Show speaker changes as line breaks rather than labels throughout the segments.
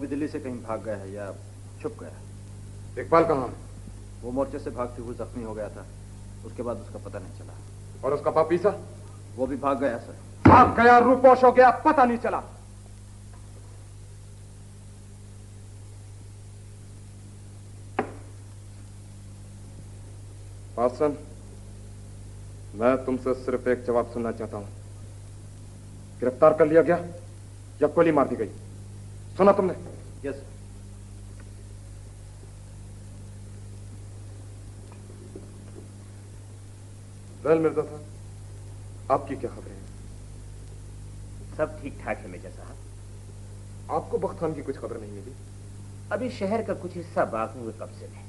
अभी दिल्ली से कहीं भाग गया है या छुप गया है।
इकबाल कहाँ है?
वो मोर्चे से भागते हुए जख्मी हो गया था, उसके बाद उसका पता नहीं चला।
और उसका पापीसा?
वो भी भाग गया सर।
भाग गया, रूपोश हो गया, पता नहीं चला। पासन, मैं तुमसे सिर्फ एक जवाब सुनना चाहता हूं। गिरफ्तार कर लिया गया या गोली मार दी गई? सुना तुमने?
यस।
वेल मिर्जा साहब, आपकी क्या खबरें हैं?
सब ठीक ठाक है मिर्जा साहब।
आपको बख्त खान की कुछ खबर नहीं मिली?
अभी शहर का कुछ हिस्सा बाकी हुए कब्जे में,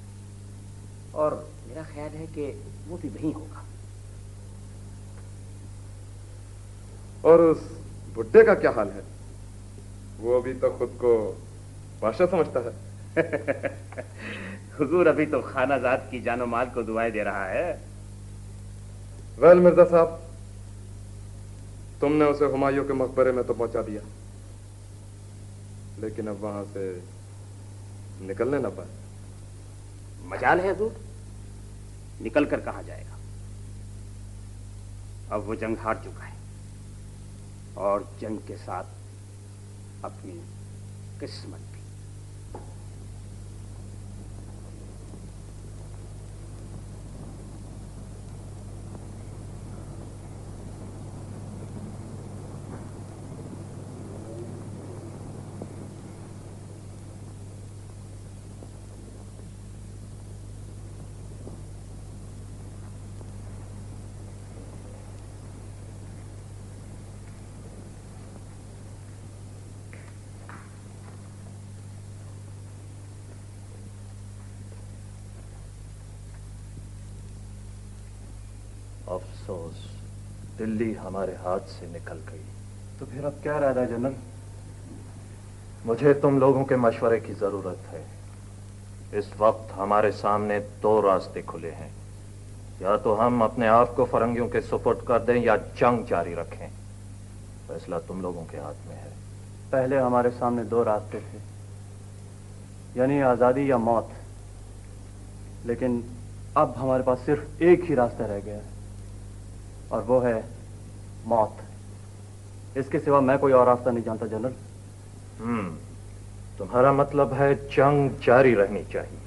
और मेरा ख्याल है कि वो भी वहीं होगा।
और उस बुड्ढे का क्या हाल है? वो अभी तो खुद को बादशाह समझता है।
हुजूर अभी तो खानाजाद की जानो माल को दुआएं दे रहा है।
वेल मिर्जा साहब, तुमने उसे हुमायूं के मकबरे में तो पहुंचा दिया, लेकिन अब वहां से निकलने ना पाए।
मजाल है हुजूर, निकल कर कहां जाएगा? अब वो जंग हार चुका है, और जंग के साथ अपनी किस्मत भी।
अफसोस, दिल्ली हमारे हाथ से निकल गई। तो फिर अब क्या इरादा है जनरल? मुझे तुम लोगों के मशवरे की जरूरत है। इस वक्त हमारे सामने दो रास्ते खुले हैं। या तो हम अपने आप को फरंगियों के सुपुर्द कर दें या जंग जारी रखें। फैसला तुम लोगों के हाथ में है।
पहले हमारे सामने दो रास्ते थे, यानी आजादी या मौत। लेकिन अब हमारे पास सिर्फ एक ही रास्ता रह गया है, और वो है मौत। इसके सिवा मैं कोई और रास्ता नहीं जानता जनरल।
तुम्हारा मतलब है जंग जारी रहनी चाहिए।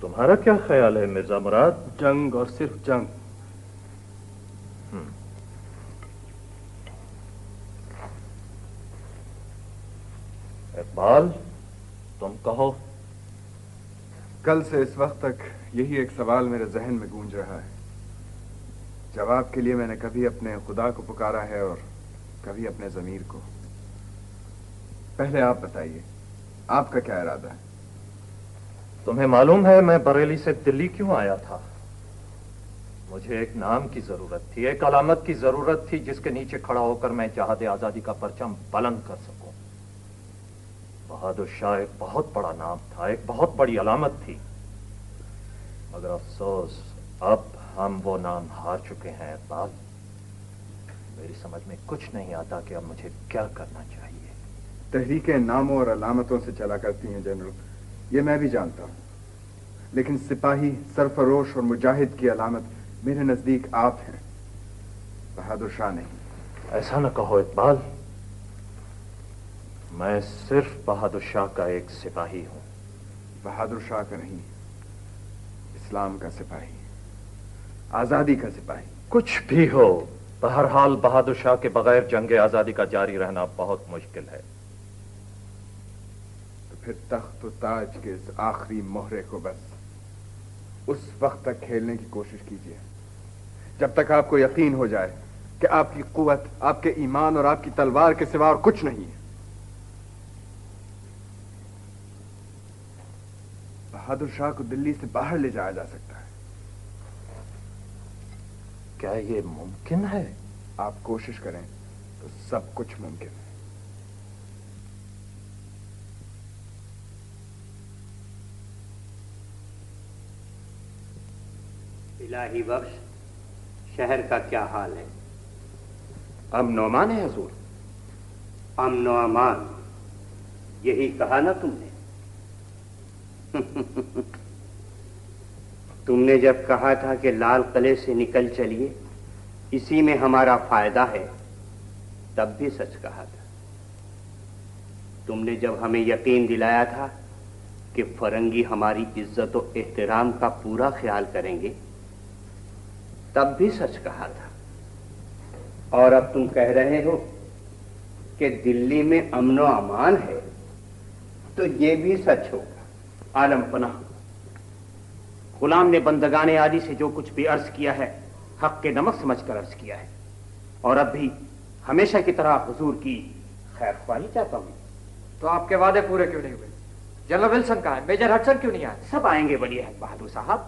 तुम्हारा क्या ख्याल है मिर्जा मुराद?
जंग और सिर्फ जंग।
इकबाल, तुम कहो।
कल से इस वक्त तक यही एक सवाल मेरे जहन में गूंज रहा है। जवाब के लिए मैंने कभी अपने खुदा को पुकारा है और कभी अपने ज़मीर को। पहले आप बताइए, आपका क्या इरादा है?
तुम्हें मालूम है मैं बरेली से दिल्ली क्यों आया था? मुझे एक नाम की जरूरत थी, एक अलामत की जरूरत थी, जिसके नीचे खड़ा होकर मैं जहाद आजादी का परचम बुलंद कर सकूं। बहादुर शाह एक बहुत बड़ा नाम था, एक बहुत बड़ी अलामत थी, मगर अफसोस अब हम वो नाम हार चुके हैं। इकबाल, मेरी समझ में कुछ नहीं आता कि अब मुझे क्या करना चाहिए।
तहरीकें नामों और अलामतों से चला करती हैं जनरल, ये मैं भी जानता हूं, लेकिन सिपाही, सरफरोश और मुजाहिद की अलामत मेरे नजदीक आप हैं, बहादुर शाह नहीं।
ऐसा न कहो इकबाल, मैं सिर्फ बहादुर शाह का एक सिपाही हूं।
बहादुर शाह का नहीं, इस्लाम का सिपाही, आजादी का सिपाही।
कुछ भी हो, बहरहाल बहादुर शाह के बगैर जंग आजादी का जारी रहना बहुत मुश्किल है।
तो फिर तख्त व ताज के इस आखिरी मोहरे को बस उस वक्त तक खेलने की कोशिश कीजिए जब तक आपको यकीन हो जाए कि आपकी कुव्वत, आपके ईमान और आपकी तलवार के सिवा और कुछ नहीं है। बहादुर शाह को दिल्ली से बाहर ले जाया जा सकता है।
क्या ये मुमकिन है?
आप कोशिश करें तो सब कुछ मुमकिन है।
इलाही बख्श, शहर का क्या हाल है? अब नौमान है हुजूर? امن و امان، یہی کہا نا تم نے؟ تم نے جب کہا تھا کہ لال قلعے سے نکل چلیے، اسی میں ہمارا فائدہ ہے، تب بھی سچ کہا تھا۔ تم نے جب ہمیں یقین دلایا تھا کہ فرنگی ہماری عزت و احترام کا پورا خیال کریں گے، تب بھی سچ کہا تھا۔ اور اب تم کہہ رہے ہو کہ دلی میں امن و امان ہے، تو یہ بھی سچ ہوگا۔
عالم پناہ، غلام نے بندگان عالی سے جو کچھ بھی عرض کیا ہے حق کے نمک سمجھ کر عرض کیا ہے، اور اب بھی ہمیشہ کی طرح حضور کی خیر خواہی چاہتا ہوں۔
تو آپ کے وعدے پورے کیوں نہیں ہوئے؟ جنرل ولسن کہاں ہے؟ میجر ہڈسن کیوں نہیں آئے؟
سب آئیں گے ولی عہد بہادر صاحب،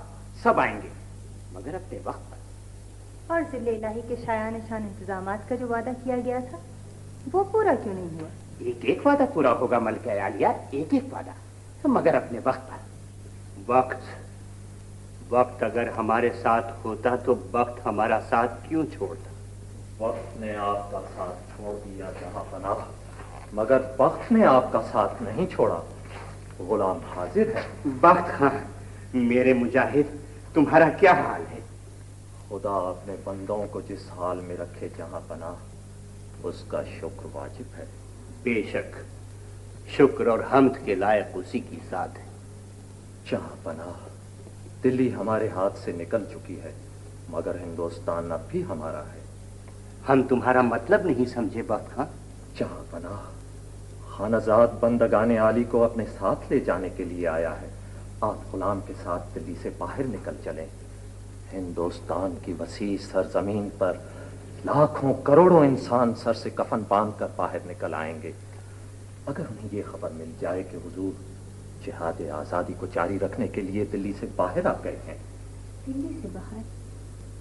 سب آئیں گے، مگر اپنے وقت پر۔
اور ضلع الہی کے شایان شان انتظامات کا جو وعدہ کیا گیا تھا وہ پورا کیوں نہیں ہوا؟
ایک ایک وعدہ پورا ہوگا ملکہ عالیہ، ایک ایک وعدہ، مگر اپنے وقت پر۔
وقت اگر ہمارے ساتھ ہوتا تو وقت ہمارا ساتھ کیوں چھوڑتا؟
وقت نے آپ کا ساتھ چھوڑ دیا جہاں پناہ، مگر وقت نے آپ کا ساتھ نہیں چھوڑا۔ غلام حاضر ہے۔
وقت خاں، میرے مجاہد، تمہارا کیا حال ہے؟
خدا اپنے بندوں کو جس حال میں رکھے جہاں پناہ، اس کا شکر واجب ہے۔
بے شک، شکر اور حمد کے لائق اسی کی ذات ہے۔
جہاں پناہ، دلی ہمارے ہاتھ سے نکل چکی ہے، مگر ہندوستان اب بھی ہمارا ہے۔
ہم تمہارا مطلب نہیں سمجھے وقت خاں۔
جہاں پناہ، خانزاد بندگان عالی کو اپنے ساتھ لے جانے کے لیے آیا ہے۔ آپ غلام کے ساتھ دلی سے باہر نکل چلیں۔ ہندوستان کی وسیع سرزمین پر لاکھوں کروڑوں انسان سر سے کفن باندھ کر باہر نکل آئیں گے۔ اگر انہیں یہ خبر مل جائے کہ حضور جہاد آزادی کو جاری رکھنے کے لیے دلی سے باہر آ گئے ہیں۔
دلی سے باہر؟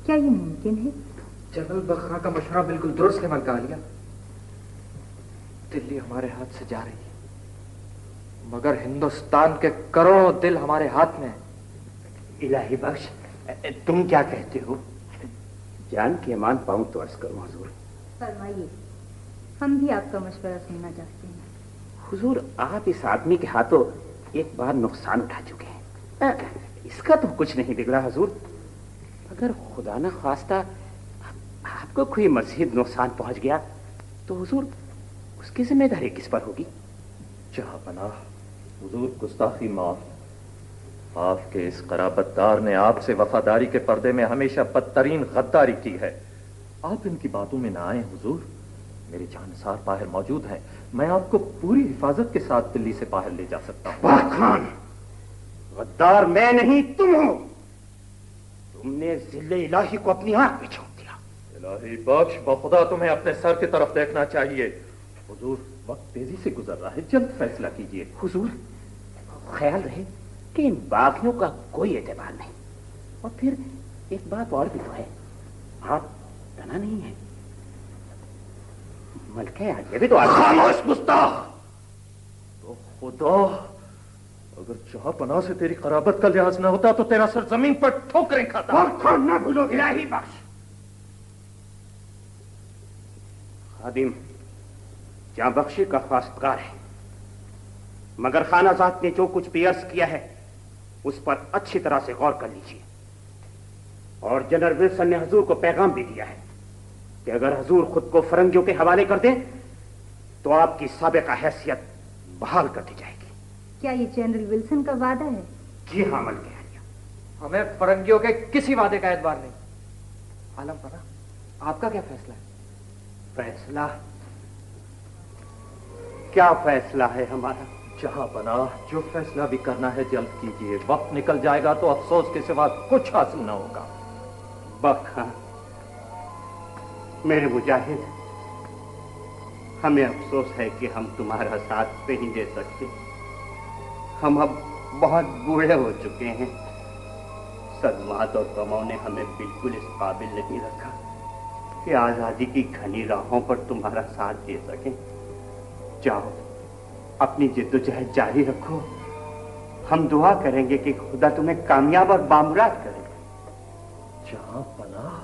کیا یہ ممکن ہے؟
جنرل بخرا کا مشورہ بالکل درست ہے ملکہ عالیہ۔ دلی ہمارے ہاتھ سے جا رہی ہے، مگر ہندوستان کے کروڑوں دل ہمارے ہاتھ میں ہیں۔
الہی بخش، تم کیا کہتے ہو؟ جان کے امان پاؤں تو عرض کروں حضور۔
فرمائیے، ہم بھی آپ کا مشورہ سننا چاہتے ہیں۔
حضور، آپ اس آدمی کے ہاتھوں ایک بار نقصان اٹھا چکے ہیں، اس کا تو کچھ نہیں بگڑا حضور۔ اگر خدا نہ خواستہ آپ کو کوئی مزید نقصان پہنچ گیا تو حضور اس کی ذمہ داری کس پر ہوگی؟
جہاں پناہ، حضور گستاخی معاف۔ آپ کے اس قرابت دار نے آپ سے وفاداری کے پردے میں ہمیشہ بدترین غداری کی ہے۔ آپ ان کی باتوں میں نہ آئیں حضور، میرے جانسار باہر موجود ہیں، میں آپ کو پوری حفاظت کے ساتھ دلی سے باہر لے جا سکتا ہوں۔
واہ خان، غدار میں نہیں تم ہو، تم نے ذل الہی کو اپنی آنکھ میں چھوڑ دیا۔
الہی بخش، بخدا تمہیں اپنے سر کی طرف دیکھنا چاہیے۔ حضور وقت تیزی سے گزر رہا ہے، جلد فیصلہ کیجیے۔
حضور خیال رہے کہ ان باغیوں کا کوئی اعتبار نہیں، اور پھر ایک بات اور بھی تو ہے، آپ تنا نہیں ہے، ملکہ عالیہ بھی تو
خاموش گستاخ! تو خدا، اگر جہاں پناہ سے تیری قرابت کا لحاظ نہ ہوتا تو تیرا سر زمین پر ٹھوکریں کھاتا۔
نہ بھولو الہی بخش۔ خادم جاں بخشی کا خواستگار ہے، مگر خانہ ذات نے جو کچھ بھی عرض کیا ہے اس پر اچھی طرح سے غور کر لیجیے۔ اور جنرل ولسن نے حضور کو پیغام بھی دیا ہے کہ اگر حضور خود کو فرنگیوں کے حوالے کر دیں تو آپ کی سابقہ حیثیت بحال کر دی جائے گی۔
کیا یہ جنرل ولسن کا وعدہ ہے؟
جی ہاں ملکہ عالیہ۔
ہمیں فرنگیوں کے کسی وعدے کا اعتبار نہیں۔ عالم پناہ، آپ کا کیا فیصلہ ہے؟
فیصلہ؟ کیا فیصلہ ہے ہمارا؟
جہاں پناہ، جو فیصلہ بھی کرنا ہے جلد کیجیے، وقت نکل جائے گا تو افسوس کے سوا کچھ حاصل نہ ہوگا۔
بخ خان، میرے مجاہد، ہمیں افسوس ہے کہ ہم تمہارا ساتھ نہیں دے سکتے۔ ہم اب بہت بوڑھے ہو چکے ہیں، صدمات اور غموں نے ہمیں بالکل اس قابل نہیں رکھا کہ آزادی کی گھنی راہوں پر تمہارا ساتھ دے سکیں۔ جاؤ، اپنی جد و جہد جاری رکھو، ہم دعا کریں گے کہ خدا تمہیں کامیاب اور بامراد کرے۔
جہاں پناہ،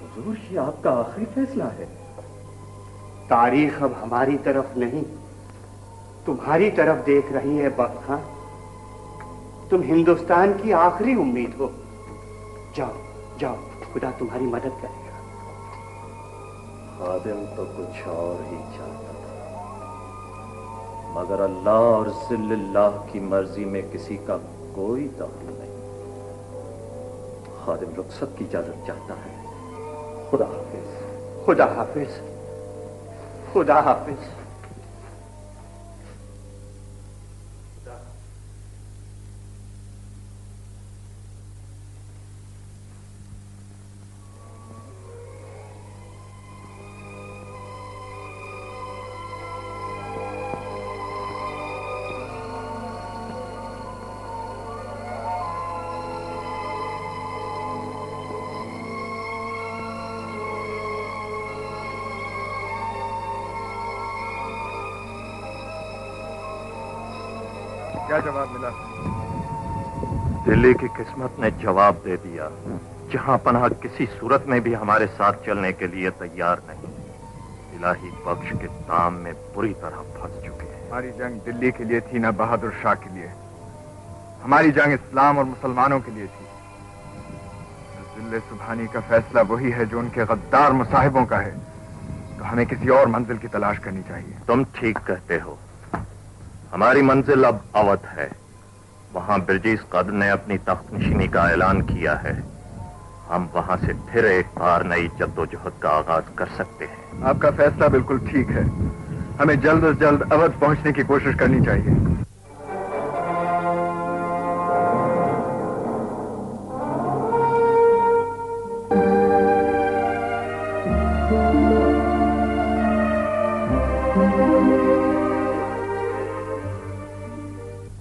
حضور یہ آپ کا آخری فیصلہ ہے؟
तारीख अब हमारी तरफ नहीं, तुम्हारी तरफ देख रही है बख्त खां। तुम हिंदुस्तान की आखिरी उम्मीद हो। जाओ जाओ, खुदा तुम्हारी मदद करेगा।
खादिम तो कुछ और ही चाहता था, मगर अल्लाह और जिल्लल्लाह की मर्जी में किसी का कोई दखल नहीं। खादिम रुखसत की इजाजत चाहता है। खुदा हाफिज।
खुदा हाफिज। खुदा हाफिज।
क्या जवाब मिला?
दिल्ली की किस्मत ने जवाब दे दिया। जहां पनाह किसी सूरत में भी हमारे साथ चलने के लिए तैयार नहीं। इलाही बख्श के दाम में बुरी तरह फंस चुके हैं।
हमारी जंग दिल्ली के लिए थी, ना बहादुर शाह के लिए। हमारी जंग इस्लाम और मुसलमानों के लिए थी। जिल्ले सुबहानी का फैसला वही है जो उनके गद्दार मुसाहिबों का है। तो हमें किसी और मंजिल की तलाश करनी चाहिए।
तुम ठीक कहते हो। हमारी मंजिल अब अवध है। वहां बिरजीस कद्र ने अपनी तख्तनशीनी का ऐलान किया है। हम वहां से फिर एक बार नई जद्दोजहद का आगाज कर सकते हैं।
आपका फैसला बिल्कुल ठीक है। हमें जल्द से जल्द अवध पहुंचने की कोशिश करनी चाहिए।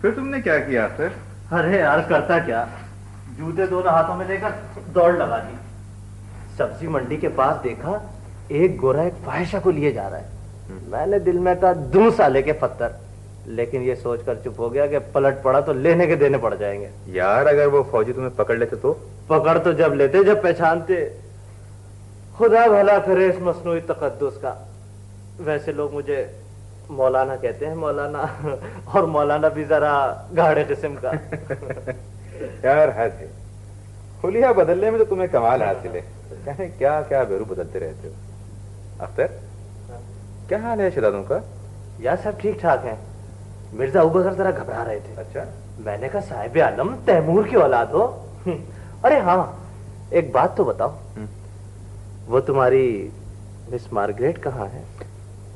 फिर तुमने क्या किया सर?
अरे यार करता क्या, जूते दोनों हाथों में लेकर दौड़ लगा दी। सब्जी मंडी के पास देखा, एक गोरा एक फाहिशा को लिए जा रहा है। मैंने दिल में कहा दूं साले के पत्थर, लेकिन ये सोचकर चुप हो गया कि पलट पड़ा तो लेने के देने पड़ जाएंगे।
यार अगर वो फौजी तुम्हें पकड़ लेते तो?
पकड़ तो जब लेते जब पहचानते। खुदा भला करे इस मसनूई तकद्दुस का। वैसे लोग मुझे मौलाना कहते हैं, मौलाना, और मौलाना भी जरा गाढ़े किस्म का।
यार हद है, हुलिया बदलने में तो तुम्हें कमाल हासिल है। जाने क्या क्या बेरू बदलते रहते हो। अख्तर, क्या हाल है शहजादों का?
यार सब ठीक ठाक है। मिर्जा अबूबकर जरा घबरा रहे थे।
अच्छा,
मैंने कहा साहिब आलम तैमूर की औलाद हो। अरे हाँ, एक बात तो बताओ, वो तुम्हारी मिस मार्गरेट कहाँ है?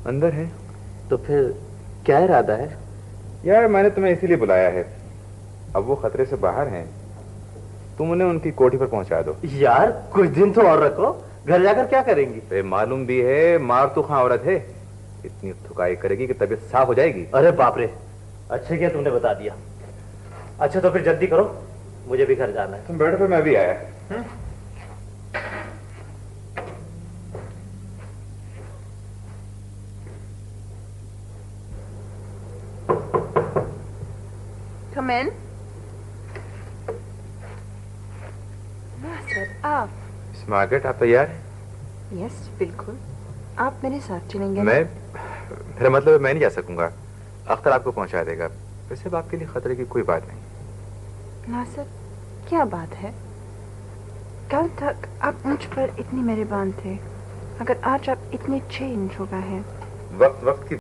अंदर है।
तो फिर क्या इरादा है?
यार मैंने तुम्हें इसीलिए बुलाया है। अब वो खतरे से बाहर हैं, तुम उन्हें उनकी कोठी पर पहुंचा दो।
यार कुछ दिन तो और रखो, घर जाकर क्या करेंगी?
मालूम भी है मार तो खां औरत है, इतनी थुकाई करेगी कि तबीयत साफ हो जाएगी।
अरे बाप रे, अच्छे किया तुमने बता दिया। अच्छा तो फिर जल्दी करो, मुझे भी घर जाना है।
तुम बैठो, फिर मैं भी आया।
Come in. नासिर, आप?
मिस मार्गरेट, आप तैयार?
यस बिल्कुल। आप मेरे साथ चलेंगे?
मेरा मतलब है मैं नहीं जा सकूंगा। अख्तर आपको पहुंचा देगा। वैसे आपके लिए खतरे की कोई बात नहीं।
नासिर, क्या बात है? कल तक आप मुझ पर इतनी मेहरबान थे, अगर आज आप इतने चेंज हो गए हैं।
वक्त वक्त की